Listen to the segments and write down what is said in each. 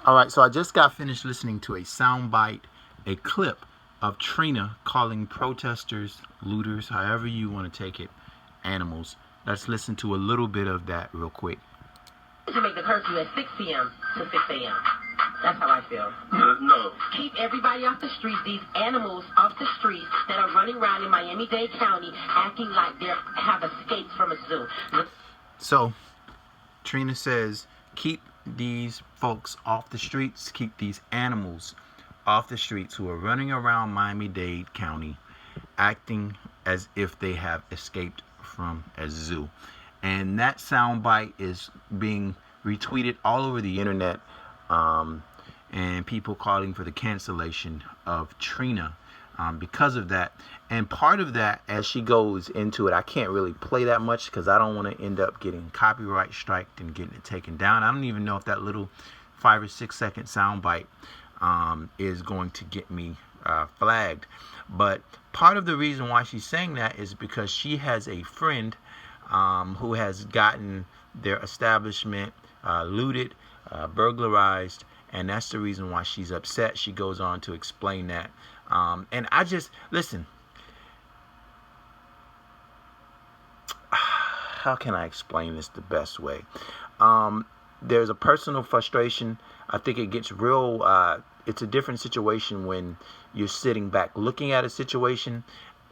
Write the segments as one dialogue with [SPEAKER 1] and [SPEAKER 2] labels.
[SPEAKER 1] All right, so I just got finished listening to a soundbite, a clip of Trina calling protesters, looters, however you want to take it, animals. Let's listen to a little bit of that real quick.
[SPEAKER 2] To make the curfew at 6 p.m. to 6 a.m. That's how I feel.
[SPEAKER 3] No.
[SPEAKER 2] Keep everybody off the streets, these animals off the streets that are running around in Miami-Dade County acting like they have escaped from a zoo.
[SPEAKER 1] So, Trina says, keep these folks off the streets, keep these animals off the streets who are running around Miami-Dade County acting as if they have escaped from a zoo. And that soundbite is being retweeted all over the internet, and people calling for the cancellation of Trina because of that. And part of that, as she goes into it, I can't really play that much because I don't want to end up getting copyright striked and getting it taken down. I don't even know if that little 5 or 6 second soundbite is going to get me flagged. But part of the reason why she's saying that is because she has a friend who has gotten their establishment looted, burglarized, and that's the reason why she's upset. She goes on to explain that. And I just, listen, how can I explain this the best way? There's a personal frustration. I think it gets real, it's a different situation when you're sitting back looking at a situation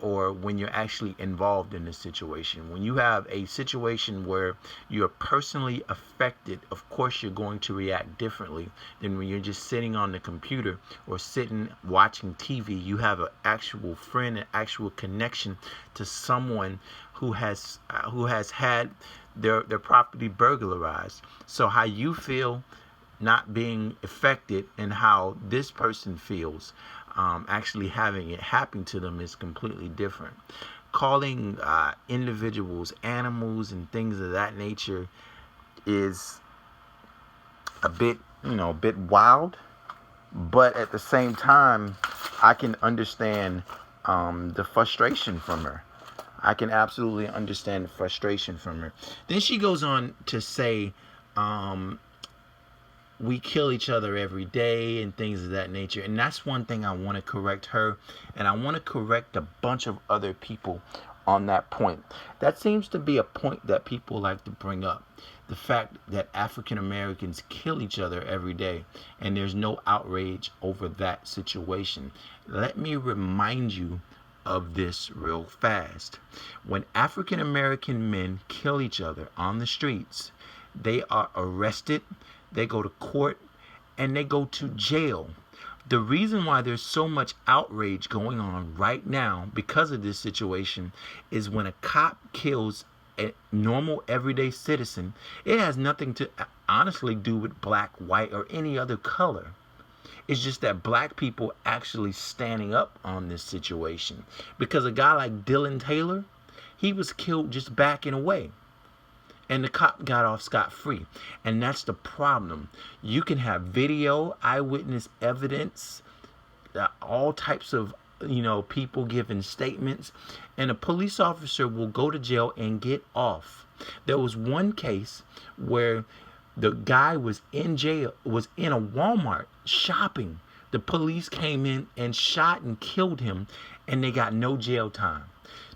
[SPEAKER 1] or when you're actually involved in a situation. When you have a situation where you're personally affected, of course you're going to react differently than when you're just sitting on the computer or sitting watching TV. You have an actual friend, an actual connection to someone who has had their property burglarized. So how you feel not being affected and how this person feels actually having it happen to them is completely different. Calling individuals animals and things of that nature is a bit, a bit wild, but at the same time, I can understand the frustration from her. I can absolutely understand the frustration from her. Then she goes on to say, we kill each other every day and things of that nature. And that's one thing I want to correct her. And I want to correct a bunch of other people on that point. That seems to be a point that people like to bring up. The fact that African Americans kill each other every day and there's no outrage over that situation. Let me remind you of this real fast. When African American men kill each other on the streets, they are arrested, they go to court, and they go to jail. The reason why there's so much outrage going on right now because of this situation is when a cop kills a normal everyday citizen, it has nothing to honestly do with black, white, or any other color. It's just that black people actually standing up on this situation. Because a guy like Dylan Taylor, he was killed just backing away. And the cop got off scot-free. And that's the problem. You can have video, eyewitness evidence, all types of, people giving statements. And a police officer will go to jail and get off. There was one case where the guy was in jail, was in a Walmart shopping. The police came in and shot and killed him, and they got no jail time.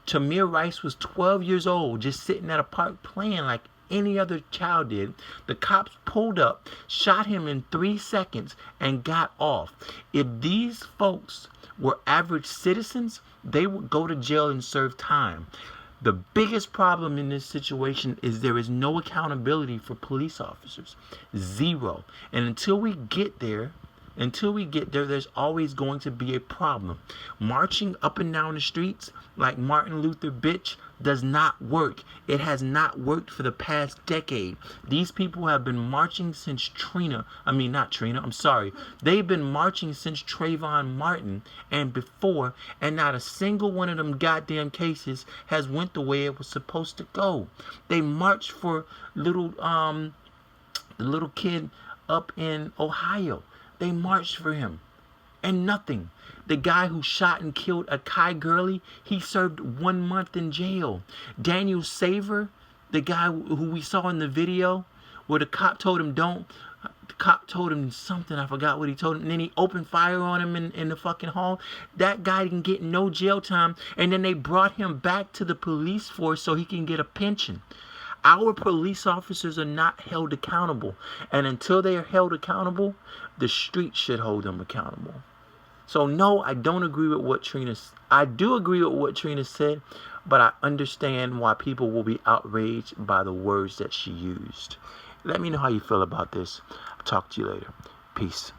[SPEAKER 1] Tamir Rice was 12 years old, just sitting at a park playing like any other child did. The cops pulled up, shot him in 3 seconds, and got off. If these folks were average citizens, they would go to jail and serve time. The biggest problem in this situation is there is no accountability for police officers. Zero. And until we get there, there's always going to be a problem. Marching up and down the streets like Martin Luther bitch does not work. It has not worked for the past decade. These people have been marching since They've been marching since Trayvon Martin and before, and not a single one of them goddamn cases has went the way it was supposed to go. They marched for the little kid up in Ohio. They marched for him, and nothing. The guy who shot and killed Akai Gurley, he served 1 month in jail. Daniel Saver, the guy who we saw in the video, where the cop told him don't The cop told him something. I forgot what he told him. And then he opened fire on him in the fucking hall. That guy didn't get no jail time. And then they brought him back to the police force so he can get a pension. Our police officers are not held accountable. And until they are held accountable, the street should hold them accountable. So no, I don't agree with what Trina. I do agree with what Trina said, but I understand why people will be outraged by the words that she used. Let me know how you feel about this. I'll talk to you later. Peace.